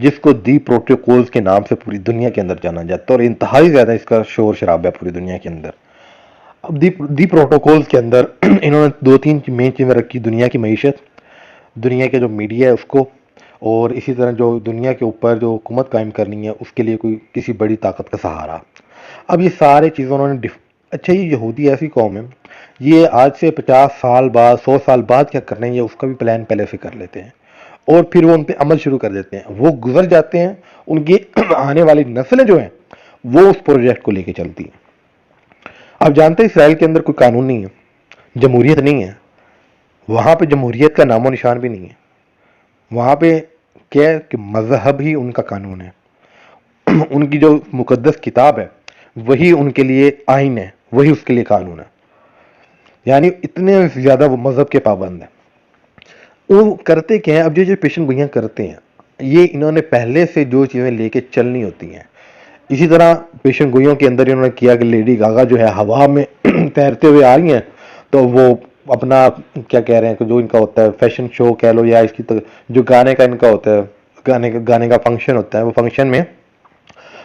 جس کو دی پروٹوکولز کے نام سے پوری دنیا کے اندر جانا جاتا ہے، اور انتہائی زیادہ اس کا شور شرابہ ہے پوری دنیا کے اندر۔ اب دی پروٹوکولز کے اندر انہوں نے دو تین مین چیزیں رکھی: دنیا کی معیشت، دنیا کے جو میڈیا ہے اس کو، اور اسی طرح جو دنیا کے اوپر جو حکومت قائم کرنی ہے اس کے لیے کوئی کسی بڑی طاقت کا سہارا۔ اب یہ سارے چیزوں انہوں نے اچھا، یہ یہودی ایسی قوم ہے، یہ آج سے 50 سال بعد 100 سال بعد کیا کرنا ہے، یہ اس کا بھی پلان پہلے سے کر لیتے ہیں، اور پھر وہ ان پہ عمل شروع کر دیتے ہیں۔ وہ گزر جاتے ہیں، ان کی آنے والی نسلیں جو ہیں وہ اس پروجیکٹ کو لے کے چلتی ہیں۔ آپ جانتے ہیں اسرائیل کے اندر کوئی قانون نہیں ہے، جمہوریت نہیں ہے، وہاں پہ جمہوریت کا نام و نشان بھی نہیں ہے۔ وہاں پہ کیا ہے کہ مذہب ہی ان کا قانون ہے، ان کی جو مقدس کتاب ہے وہی ان کے لیے آئین ہے، وہی اس کے لیے قانون ہے، یعنی اتنے زیادہ وہ مذہب کے پابند ہیں۔ وہ کرتے کیا ہیں، اب جو پیشن گوئیاں کرتے ہیں یہ انہوں نے پہلے سے جو چیزیں لے کے چلنی ہوتی ہیں، اسی طرح پیشن گوئیوں کے اندر انہوں نے کیا کہ لیڈی گاگا جو ہے ہوا میں تیرتے ہوئے آ رہی ہیں، تو وہ اپنا کیا کہہ رہے ہیں کہ جو ان کا ہوتا ہے فیشن شو کہہ لو، یا اس کی جو گانے کا ان کا ہوتا ہے، گانے کا فنکشن ہوتا ہے، وہ فنکشن میں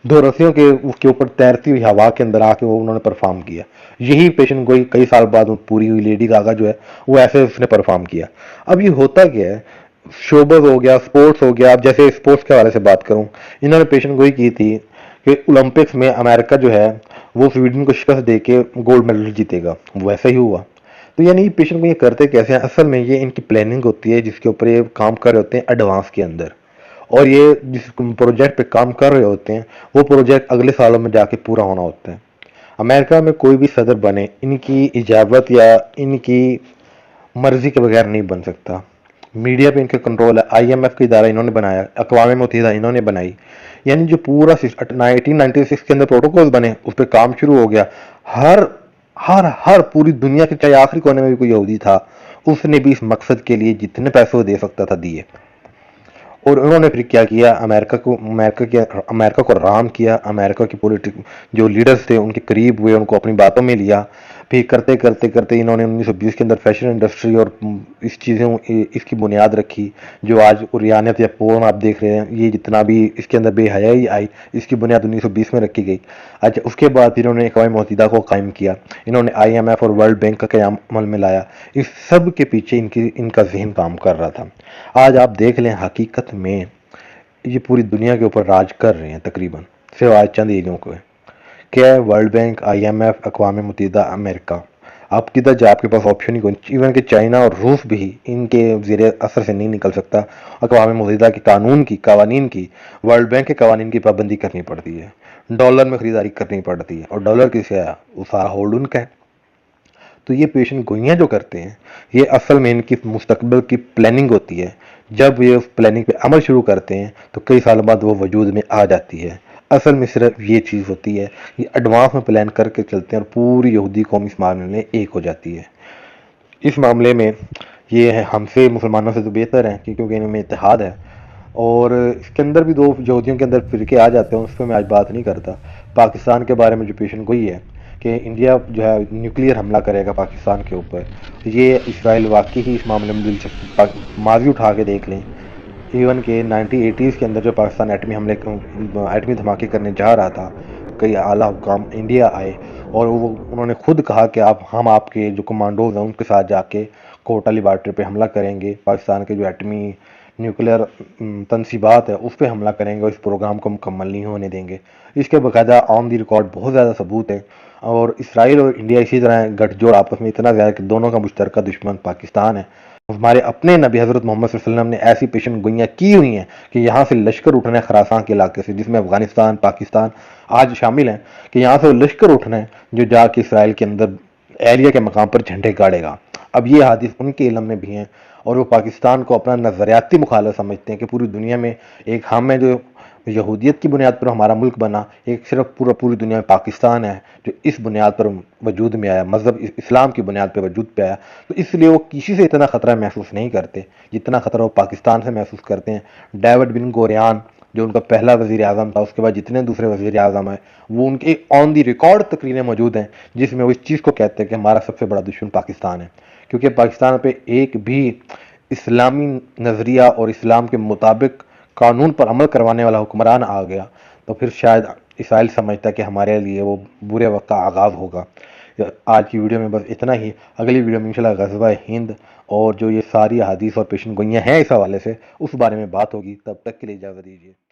دو رسیوں کے اس کے اوپر تیرتی ہوئی ہوا کے اندر آ کے وہ انہوں نے پرفارم کیا۔ یہی پیشن گوئی کئی سال بعد پوری ہوئی لیڈی گاگا جو ہے وہ ایسے اس نے پرفارم کیا۔ اب یہ ہوتا کیا ہے، شوبز ہو گیا، سپورٹس ہو گیا۔ اب جیسے سپورٹس کے حوالے سے بات کروں، انہوں نے پیشن گوئی کی تھی کہ اولمپکس میں امریکہ جو ہے وہ سویڈن کو شکست دے کے گولڈ میڈل جیتے گا، ویسا ہی ہوا۔ تو یعنی پیشن گوئی کرتے کیسے ہیں، اصل میں یہ ان کی پلاننگ ہوتی ہے جس کے اوپر یہ کام کر رہے ہوتے ہیں ایڈوانس کے اندر، اور یہ جس پروجیکٹ پہ کام کر رہے ہوتے ہیں وہ پروجیکٹ اگلے سالوں میں جا کے پورا ہونا ہوتا ہے۔ امریکہ میں کوئی بھی صدر بنے ان کی اجازت یا ان کی مرضی کے بغیر نہیں بن سکتا۔ میڈیا پہ ان کے کنٹرول ہے، آئی ایم ایف کا ادارہ انہوں نے بنایا، اقوام متحدہ انہوں نے بنائی، یعنی جو پورا 1896 کے اندر پروٹوکول بنے اس پہ کام شروع ہو گیا۔ ہر پوری دنیا کے چاہے آخری کونے میں بھی کوئی یہودی تھا، اس نے بھی اس مقصد کے لیے جتنے پیسے وہ دے سکتا تھا دیے، اور انہوں نے پھر کیا کیا، امریکہ کو رام کیا، امریکہ کی پولیٹک جو لیڈرز تھے ان کے قریب ہوئے، ان کو اپنی باتوں میں لیا۔ پھر کرتے کرتے کرتے انہوں نے 1920 کے اندر فیشن انڈسٹری اور اس کی بنیاد رکھی، جو آج ریانت یا پورن آپ دیکھ رہے ہیں، یہ جتنا بھی اس کے اندر بے حیائی آئی اس کی بنیاد 1920 میں رکھی گئی۔ اچھا، اس کے بعد انہوں نے اقوام متحدہ کو قائم کیا، انہوں نے آئی ایم ایف اور ورلڈ بینک کا قیام عمل میں لایا۔ اس سب کے پیچھے ان کا ذہن کام کر رہا تھا۔ آج آپ دیکھ لیں حقیقت میں یہ پوری دنیا کے اوپر راج کر رہے ہیں تقریباً، سوائے چند ایریوں کو۔ کیا ہے، world bank, I M F, اقوام متحدہ، امریکہ۔ آپ کدھر جائے آپ کے پاس آپشن ہی کوئی، ایون کہ چائنا اور روس بھی ان کے زیر اثر سے نہیں نکل سکتا۔ اقوام متحدہ کے قوانین کی، ورلڈ بینک کے قوانین کی پابندی کرنی پڑتی ہے، ڈالر میں خریداری کرنی پڑتی ہے، اور ڈالر کس ہے، وہ سارا ہولڈ ان کا ہے۔ تو یہ پیشن گوئیاں جو کرتے ہیں یہ اصل میں ان کی مستقبل کی پلاننگ ہوتی ہے۔ جب یہ اس پلاننگ پہ عمل شروع کرتے ہیں تو کئی سال بعد وہ وجود میں آ جاتی ہے۔ اصل میں صرف یہ چیز ہوتی ہے، یہ ایڈوانس میں پلان کر کے چلتے ہیں اور پوری یہودی قوم اس معاملے میں ایک ہو جاتی ہے۔ اس معاملے میں یہ ہے ہم سے مسلمانوں سے تو بہتر ہیں کیونکہ ان میں اتحاد ہے، اور اس کے اندر بھی دو یہودیوں کے اندر فرقے آ جاتے ہیں، اس پہ میں آج بات نہیں کرتا۔ پاکستان کے بارے میں جو پیشن گوئی ہے کہ انڈیا جو ہے نیوکلیئر حملہ کرے گا پاکستان کے اوپر، یہ اسرائیل واقعی ہی اس معاملے میں دلچسپ ماضی اٹھا کے دیکھ لیں، ایون کہ 1980s کے اندر جو پاکستان ایٹمی دھماکے کرنے جا رہا تھا، کئی اعلیٰ حکام انڈیا آئے اور انہوں نے خود کہا کہ ہم آپ کے جو کمانڈوز ہیں ان کے ساتھ جا کے کوٹا لیبارٹری پہ حملہ کریں گے، پاکستان کے جو ایٹمی نیوکلیئر تنصیبات ہے اس پہ حملہ کریں گے، اس پروگرام کو مکمل نہیں ہونے دیں گے۔ اس کے باقاعدہ آن دی ریکارڈ بہت زیادہ ثبوت ہیں، اور اسرائیل اور انڈیا اسی طرح گٹھ جوڑ آپس میں اتنا زیادہ کہ دونوں کا مشترکہ دشمن پاکستان ہے۔ ہمارے اپنے نبی حضرت محمد صلی اللہ علیہ وسلم نے ایسی پیشن گوئیاں کی ہوئی ہیں کہ یہاں سے لشکر اٹھنا ہے خراسان کے علاقے سے، جس میں افغانستان، پاکستان آج شامل ہیں، کہ یہاں سے لشکر اٹھنا ہے جو جا کے اسرائیل کے اندر ایریا کے مقام پر جھنڈے گاڑے گا۔ اب یہ حادث ان کے علم میں بھی ہیں، اور وہ پاکستان کو اپنا نظریاتی مخالف سمجھتے ہیں کہ پوری دنیا میں ایک ہم ہے جو یہودیت کی بنیاد پر ہمارا ملک بنا، ایک صرف پوری دنیا میں پاکستان ہے جو اس بنیاد پر وجود میں آیا، مذہب اسلام کی بنیاد پہ وجود پہ آیا۔ تو اس لیے وہ کسی سے اتنا خطرہ محسوس نہیں کرتے جتنا خطرہ وہ پاکستان سے محسوس کرتے ہیں۔ ڈیوڈ بن گوریان جو ان کا پہلا وزیر اعظم تھا، اس کے بعد جتنے دوسرے وزیر اعظم ہیں وہ ان کے آن دی ریکارڈ تقریریں موجود ہیں جس میں وہ اس چیز کو کہتے ہیں کہ ہمارا سب سے بڑا دشمن پاکستان ہے، کیونکہ پاکستان پہ ایک بھی اسلامی نظریہ اور اسلام کے مطابق قانون پر عمل کروانے والا حکمران آ گیا تو پھر شاید اسرائیل سمجھتا کہ ہمارے لیے وہ برے وقت کا آغاز ہوگا۔ آج کی ویڈیو میں بس اتنا ہی۔ اگلی ویڈیو میں انشاءاللہ غزوہ ہند اور جو یہ ساری احادیث اور پیشن گوئیاں ہیں اس حوالے سے، اس بارے میں بات ہوگی۔ تب تک کے لیے اجازت دیجیے۔